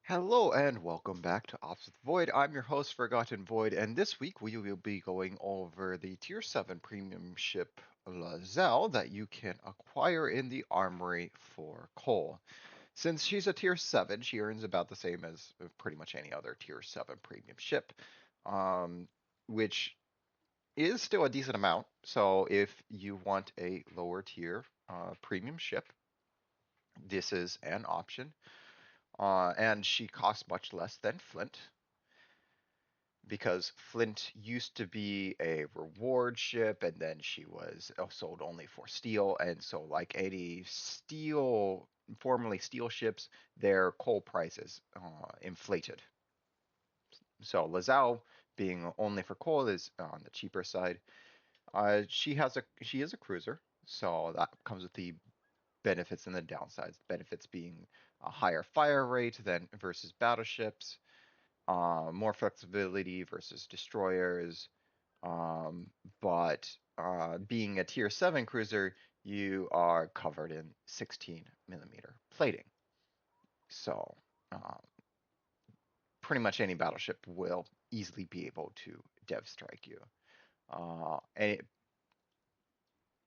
Hello and welcome back to Ops with Void. I'm your host, Forgotten Void, and this week we will be going over the Tier 7 premium ship Lazo that you can acquire in the Armory for coal. Since she's a Tier 7, she earns about the same as pretty much any other Tier 7 premium ship, um, which is still a decent amount. So if you want a lower tier premium ship, this is an option. And she costs much less than Flint because Flint used to be a reward ship, and then she was sold only for steel. And so, like any steel, formerly steel ships, their coal prices inflated. So Lazao, being only for coal, is on the cheaper side. She is a cruiser, so that comes with the benefits and the downsides. Benefits being a higher fire rate than versus battleships, more flexibility versus destroyers. Um, but being a tier 7 cruiser, you are covered in 16 millimeter plating. So um, pretty much any battleship will easily be able to dev strike you. And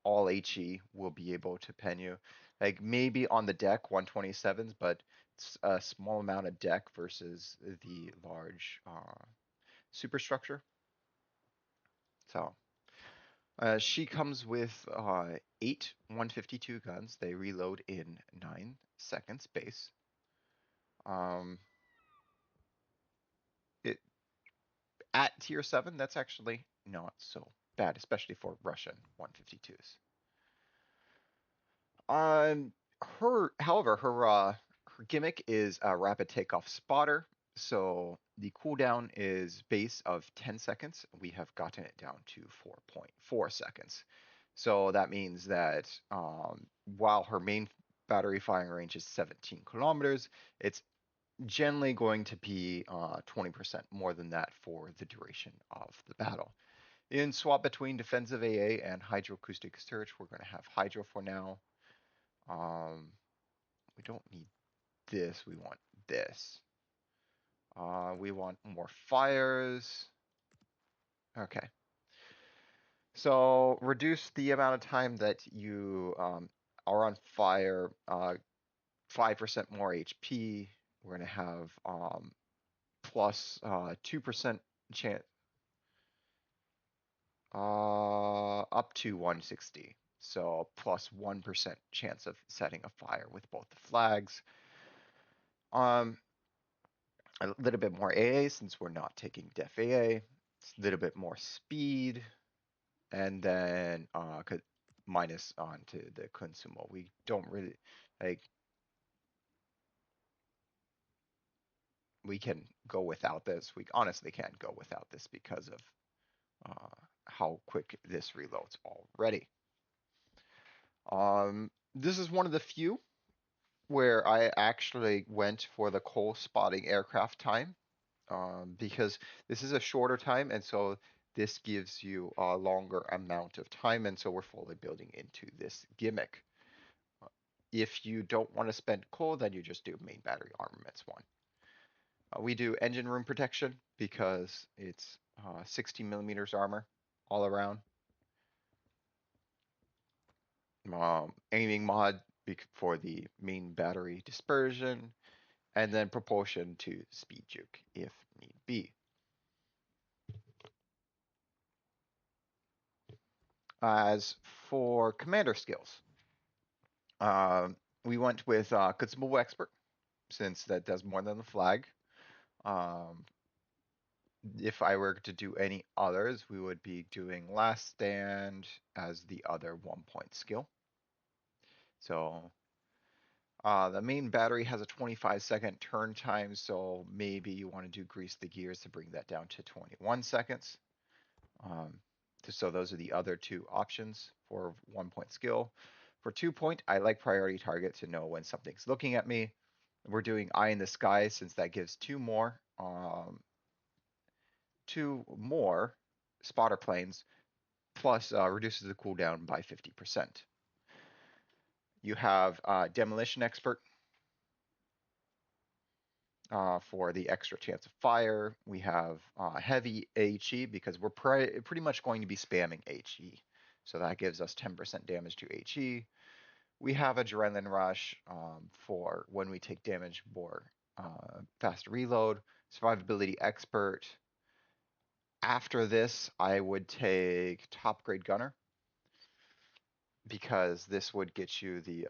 all HE will be able to pen you. Like maybe on the deck 127s, but it's a small amount of deck versus the large superstructure. So she comes with eight 152 guns. They reload in 9 seconds base. Um, it at tier 7, that's actually not so bad, especially for Russian 152s. Um, however, her gimmick is a rapid takeoff spotter. So the cooldown is base of 10 seconds. We have gotten it down to 4.4 seconds. So that means that while her main battery firing range is 17 kilometers, it's generally going to be 20% more than that for the duration of the battle. In swap between defensive AA and hydroacoustic search, we're going to have hydro for now. We don't need this. We want this. We want more fires. Okay. So reduce the amount of time that you are on fire. 5% more HP. We're gonna have plus 2% chance, up to 160. So plus 1% chance of setting a fire with both the flags. Um, a little bit more AA since we're not taking def AA. It's a little bit more speed, and then minus onto the consumo. We don't really like. We can go without this. We honestly can't go without this because of how quick this reloads already. This is one of the few where I actually went for the coal spotting aircraft time, because this is a shorter time, and so this gives you a longer amount of time, and so we're fully building into this gimmick. If you don't want to spend coal, then you just do main battery armaments one. We do engine room protection because it's 16 millimeters armor all around. Aiming mod for the main battery dispersion, and then propulsion to speed juke if need be. As for commander skills, uh, we went with Consumable Expert since that does more than the flag. Um, if I were to do any others, we would be doing Last Stand as the other 1 point skill. So the main battery has a 25-second turn time, so maybe you want to do Grease the Gears to bring that down to 21 seconds. Um, so those are the other two options for 1 point skill. For 2 point, I like Priority Target to know when something's looking at me. We're doing Eye in the Sky since that gives two more spotter planes, plus reduces the cooldown by 50%. You have Demolition Expert. For the extra chance of fire. We have heavy HE because we're pretty much going to be spamming HE. So that gives us 10% damage to HE. We have Adrenaline Rush for when we take damage more fast reload. Survivability Expert. After this, I would take Top Grade Gunner because this would get you the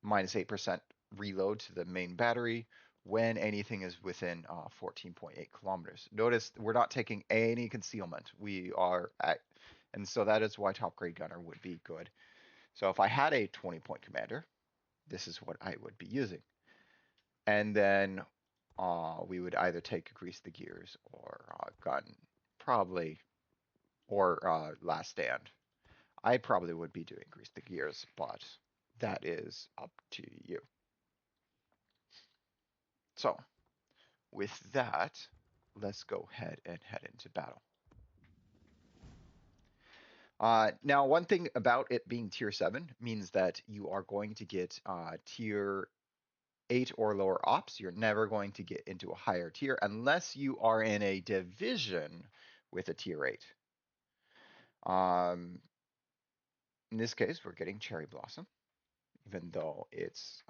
minus 8% reload to the main battery when anything is within 14.8 kilometers. Notice we're not taking any concealment. We are at, and so that is why Top Grade Gunner would be good. So if I had a 20-point commander, this is what I would be using. And then we would either take Grease the Gears or Gun, probably, or Last Stand. I probably would be doing Grease the Gears, but that is up to you. So with that, let's go ahead and head into battle. Now, one thing about it being tier 7 means that you are going to get tier 8 or lower ops. You're never going to get into a higher tier unless you are in a division with a tier 8. In this case, we're getting Cherry Blossom, even though it's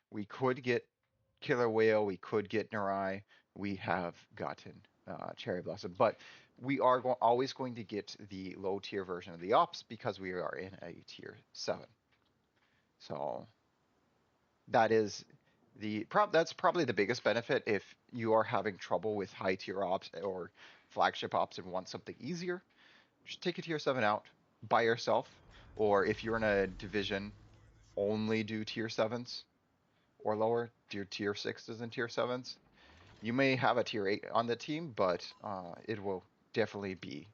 we could get Killer Whale, we could get Narai, we have gotten Cherry Blossom, but we are always going to get the low tier version of the ops because we are in a tier 7. So that is that's probably the biggest benefit if you are having trouble with high tier ops or flagship ops and want something easier. Just take a tier 7 out by yourself, or if you're in a division, only do tier 7s or lower, do tier 6s and tier 7s. You may have a tier 8 on the team, but it will definitely be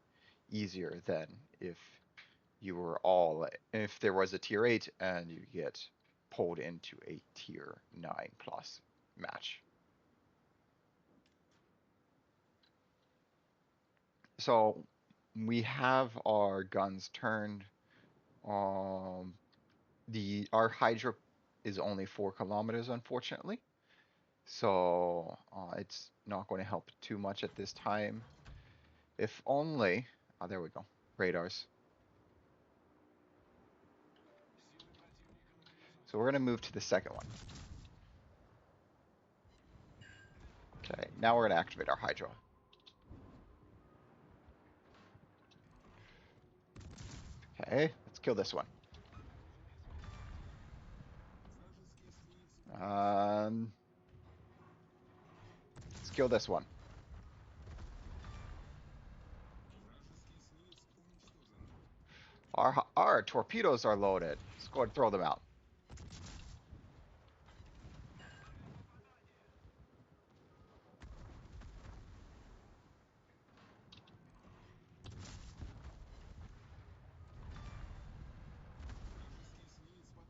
easier than if there was a tier 8 and you get pulled into a tier 9 plus match. So we have our guns turned. Our Hydra is only 4 kilometers, unfortunately. So it's not going to help too much at this time. If only, there we go, radars. So we're going to move to the second one. Okay, now we're going to activate our Hydra. Okay, let's kill this one. Let's kill this one. Our torpedoes are loaded. Let's go and throw them out.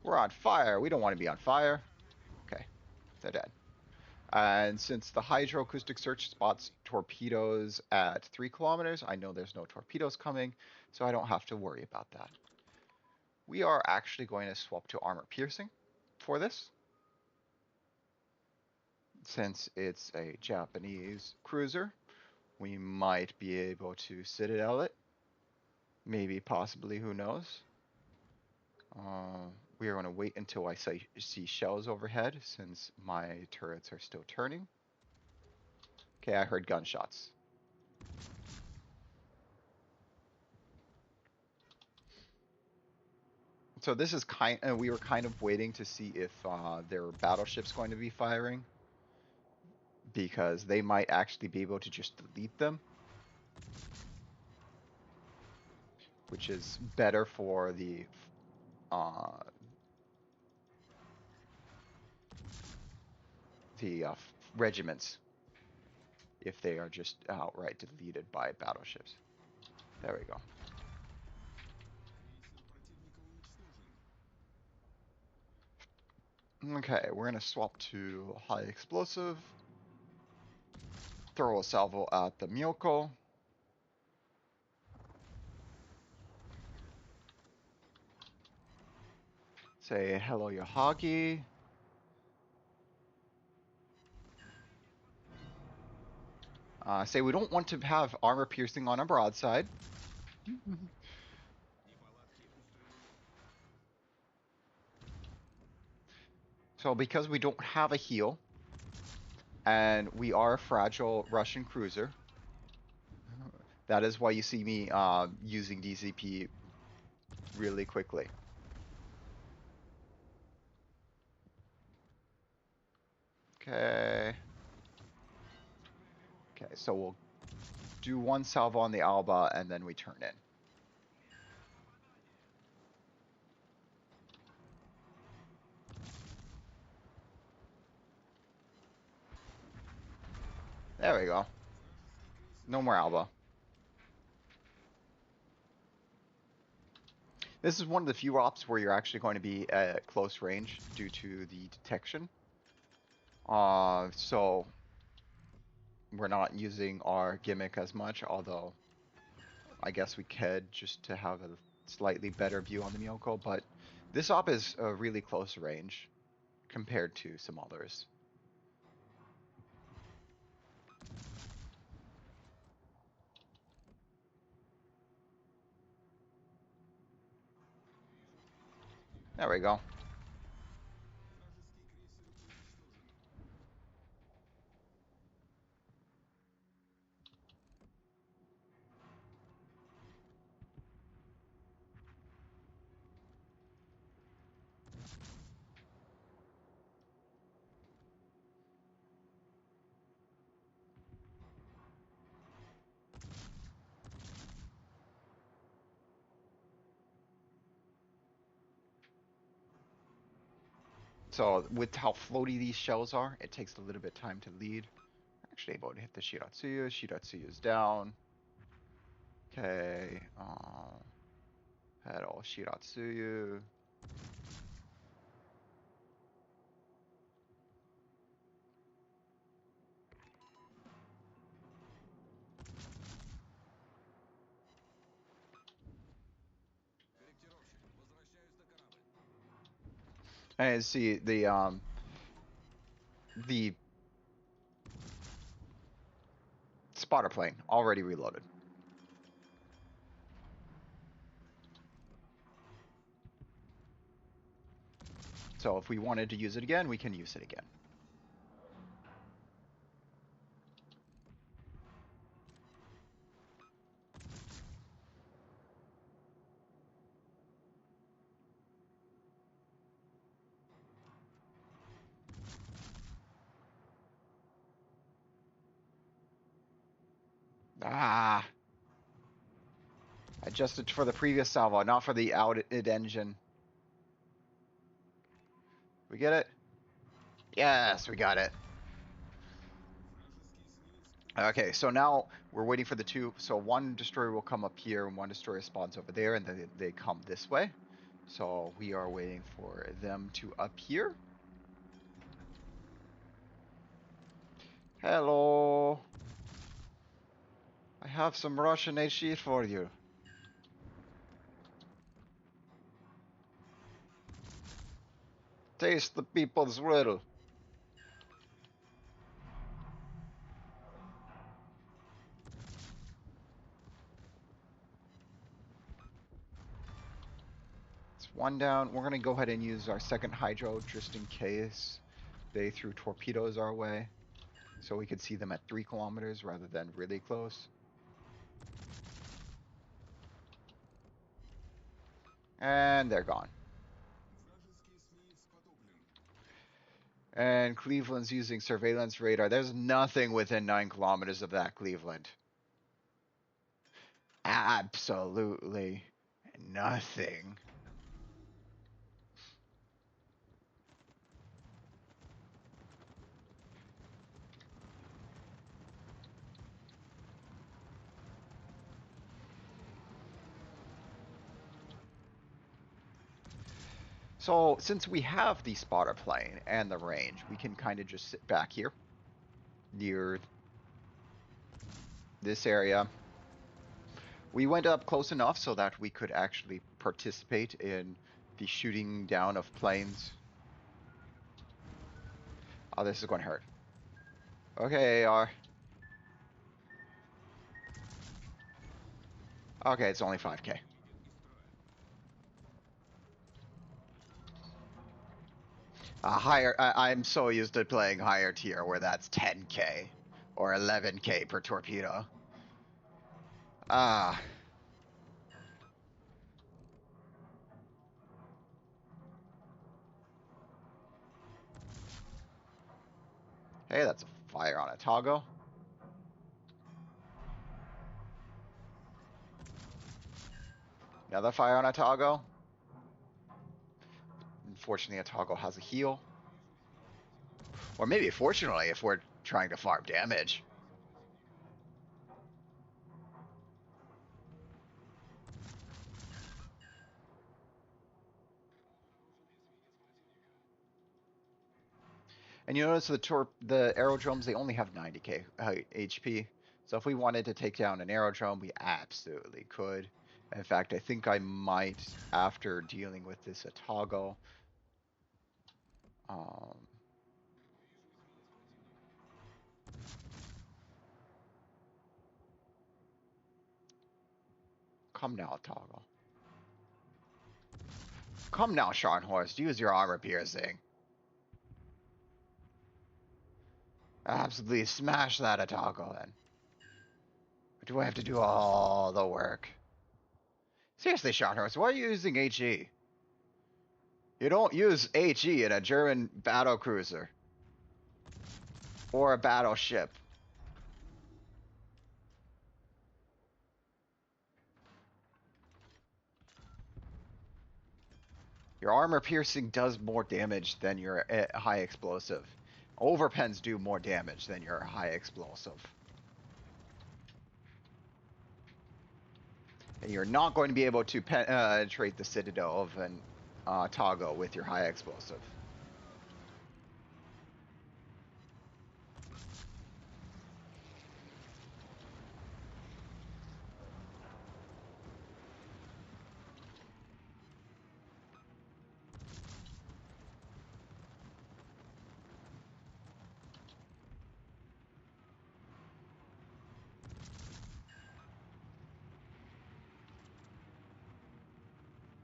We're on fire. We don't want to be on fire. Okay, they're dead. And since the hydroacoustic search spots torpedoes at 3 kilometers, I know there's no torpedoes coming, so I don't have to worry about that. We are actually going to swap to armor piercing for this. Since it's a Japanese cruiser, we might be able to citadel it. Maybe, possibly, who knows? We are going to wait until I see shells overhead since my turrets are still turning. Okay, I heard gunshots. So this is we were kind of waiting to see if there were battleships going to be firing, because they might actually be able to just delete them, which is better for the uh, regiments if they are just outright deleted by battleships. There we go. Okay, we're going to swap to high explosive. Throw a salvo at the Myoko. Say hello, Yahagi. Say we don't want to have armor piercing on a broadside. So because we don't have a heal, and we are a fragile Russian cruiser, that is why you see me using DCP really quickly. Okay. Okay, so we'll do one salvo on the Alba, and then we turn in. There we go. No more Alba. This is one of the few ops where you're actually going to be at close range due to the detection. So we're not using our gimmick as much, although I guess we could just to have a slightly better view on the Miyoko, but this op is a really close range compared to some others. There we go. So with how floaty these shells are, it takes a little bit of time to lead. Actually able to hit the Shiratsuyu. Shiratsuyu's down. Okay. Had all Shiratsuyu. And see the spotter plane already reloaded. So if we wanted to use it again, we can use it again. Ah, adjusted for the previous salvo, not for the outed engine. We get it? Yes, we got it. Okay, so now we're waiting for the two. So one destroyer will come up here, and one destroyer spawns over there, and then they come this way. So we are waiting for them to appear. Hello. I have some Russian HE for you. Taste the people's will. It's one down. We're going to go ahead and use our second hydro just in case they threw torpedoes our way. So we could see them at 3 kilometers rather than really close. And they're gone. And Cleveland's using surveillance radar. There's nothing within 9 kilometers of that Cleveland. Absolutely nothing. So since we have the spotter plane and the range, we can kind of just sit back here near this area. We went up close enough so that we could actually participate in the shooting down of planes. Oh, this is going to hurt. Okay, AR. Okay, it's only 5k. Higher. I'm so used to playing higher tier where that's 10k or 11k per torpedo. Ah, hey, that's a fire on a toggle. Another fire on a toggle. Unfortunately, a toggle has a heal. Or maybe fortunately, if we're trying to farm damage. And you notice the aerodromes, they only have 90k HP. So if we wanted to take down an aerodrome, we absolutely could. In fact, I think I might, after dealing with this Atago, um, come now, Atago. Come now, Scharnhorst, use your armor piercing. Absolutely smash that Atago then. Do I have to do all the work? Seriously, Scharnhorst, why are you using HE? You don't use HE in a German battle cruiser or a battleship. Your armor piercing does more damage than your high explosive. Overpens do more damage than your high explosive. And you're not going to be able to penetrate the citadel of an Tago with your high explosive.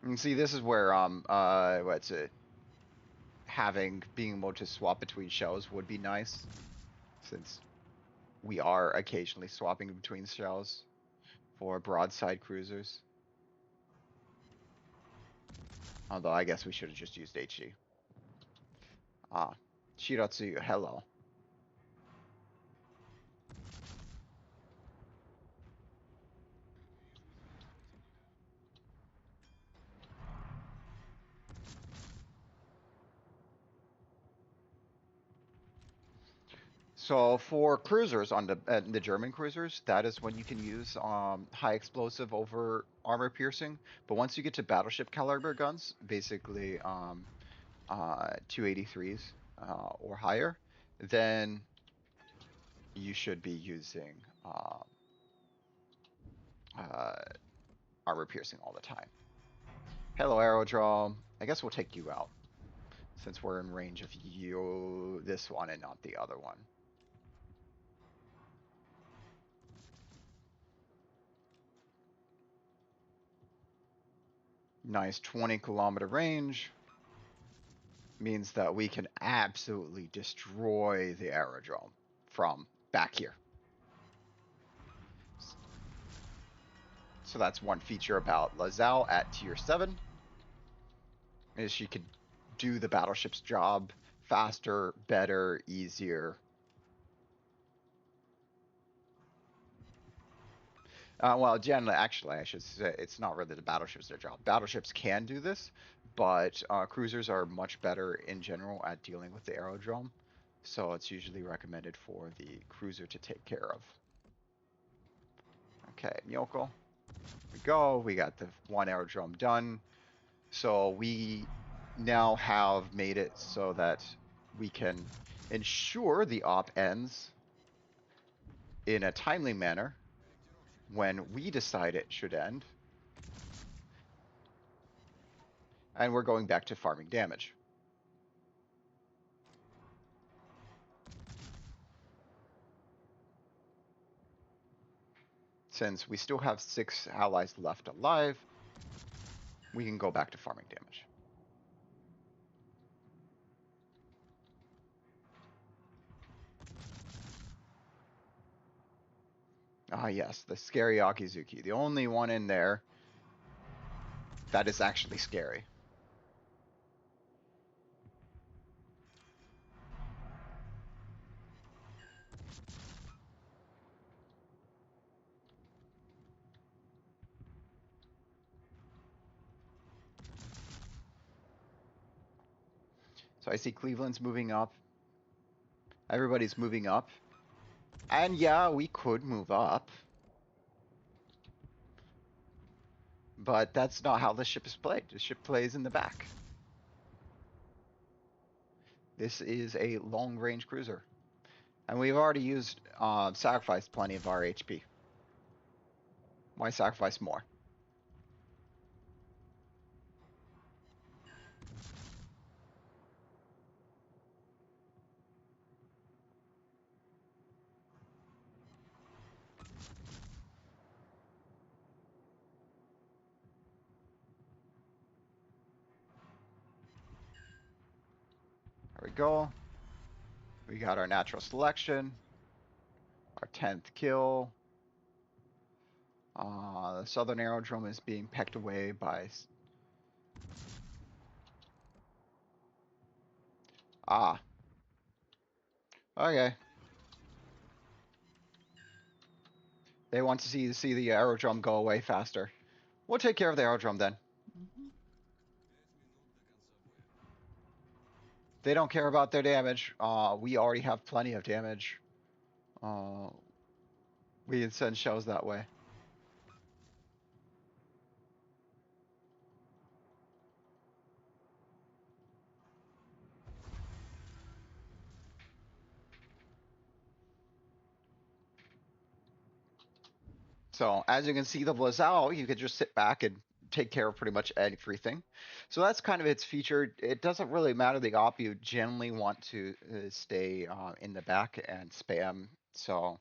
And see, this is where what's it? Being able to swap between shells would be nice, since we are occasionally swapping between shells for broadside cruisers. Although I guess we should have just used HG. Ah, Shiratsu, hello. So for cruisers on the German cruisers, that is when you can use high explosive over armor piercing. But once you get to battleship caliber guns, basically 283s or higher, then you should be using uh, armor piercing all the time. Hello, aerodrome. I guess we'll take you out since we're in range of you, this one, and not the other one. Nice 20-kilometer range. Means that we can absolutely destroy the aerodrome from back here. So that's one feature about Lazo at tier 7, is she could do the battleship's job faster, better, easier. Well, generally, actually, I should say it's not really the battleships their job. Battleships can do this, but cruisers are much better in general at dealing with the aerodrome. So it's usually recommended for the cruiser to take care of. Okay, Miyoko. We go. We got the one aerodrome done. So we now have made it so that we can ensure the op ends in a timely manner when we decide it should end. And we're going back to farming damage. Since we still have 6 allies left alive, we can go back to farming damage. Ah, yes, the scary Akizuki. The only one in there that is actually scary. So I see Cleveland's moving up. Everybody's moving up. And yeah, we could move up. But that's not how the ship is played. The ship plays in the back. This is a long-range cruiser. And we've already sacrificed plenty of our HP. Why sacrifice more? There we go. We got our natural selection. Our 10th kill. The southern aerodrome is being pecked away by... Ah. Okay. They want to see the aerodrome go away faster. We'll take care of the aerodrome then. They don't care about their damage. We already have plenty of damage. Uh, we can send shells that way. So as you can see, the Lazo, you could just sit back and take care of pretty much everything. So that's kind of its feature. It doesn't really matter the op. You generally want to stay in the back and spam. So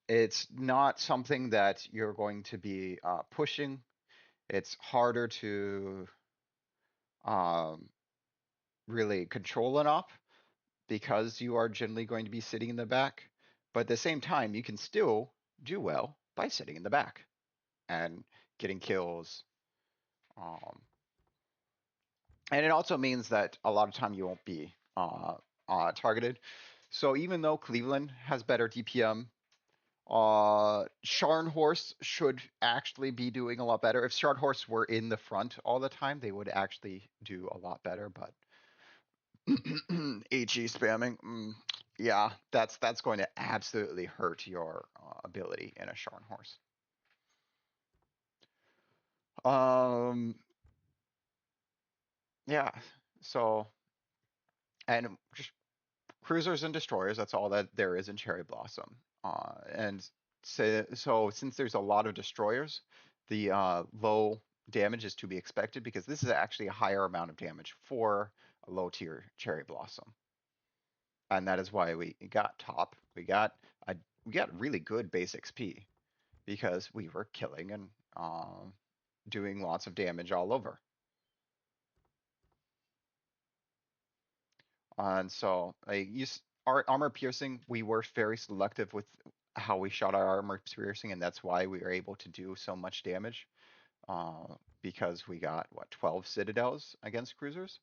it's not something that you're going to be pushing. It's harder to um, really control an op because you are generally going to be sitting in the back. But at the same time, you can still do well by sitting in the back and getting kills. Um, and it also means that a lot of time you won't be targeted. So even though Cleveland has better DPM, Scharnhorst should actually be doing a lot better. If Scharnhorst were in the front all the time, they would actually do a lot better. But HE spamming, yeah, that's going to absolutely hurt your ability in a Scharnhorst. Um, yeah. So, and just cruisers and destroyers. That's all that there is in Cherry Blossom. And so since there's a lot of destroyers, the low damage is to be expected because this is actually a higher amount of damage for a low tier Cherry Blossom, and that is why we got top. We got really good base XP because we were killing and doing lots of damage all over. And so I use our armor piercing. We were very selective with how we shot our armor piercing, and that's why we were able to do so much damage. Because we got what 12 citadels against cruisers,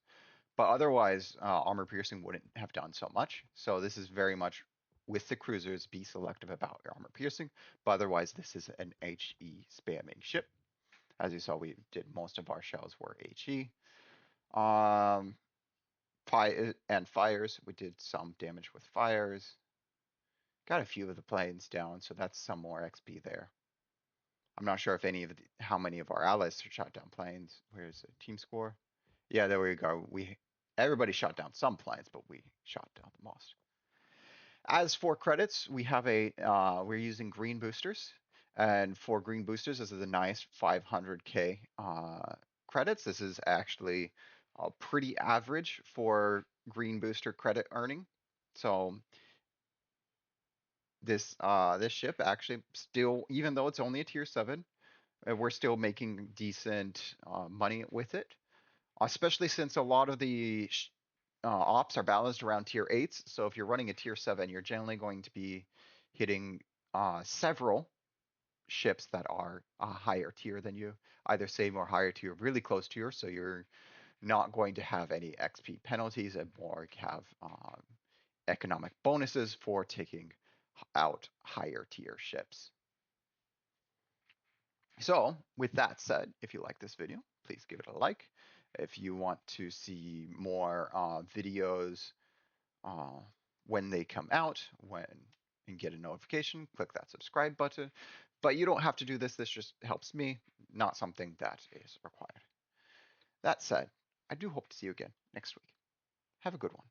but otherwise armor piercing wouldn't have done so much. So this is very much with the cruisers. Be selective about your armor piercing, but otherwise this is an HE spamming ship. As you saw, we did most of our shells were HE. Um, and fires. We did some damage with fires. Got a few of the planes down, so that's some more XP there. I'm not sure if how many of our allies shot down planes. Where's the team score? Yeah, there we go. Everybody shot down some planes, but we shot down the most. As for credits, we're using green boosters, and for green boosters, this is a nice 500k credits. This is actually pretty average for green booster credit earning. So this ship actually still, even though it's only a tier 7, we're still making decent money with it, especially since a lot of the ops are balanced around tier 8s. So if you're running a tier 7, you're generally going to be hitting several ships that are a higher tier than you, either same or higher tier, really close to yours. So you're not going to have any XP penalties and more have economic bonuses for taking out higher tier ships. So, with that said, if you like this video, please give it a like. If you want to see more videos uh, when they come out, and get a notification, click that subscribe button. But you don't have to do this. This just helps me, not something that is required. That said, I do hope to see you again next week. Have a good one.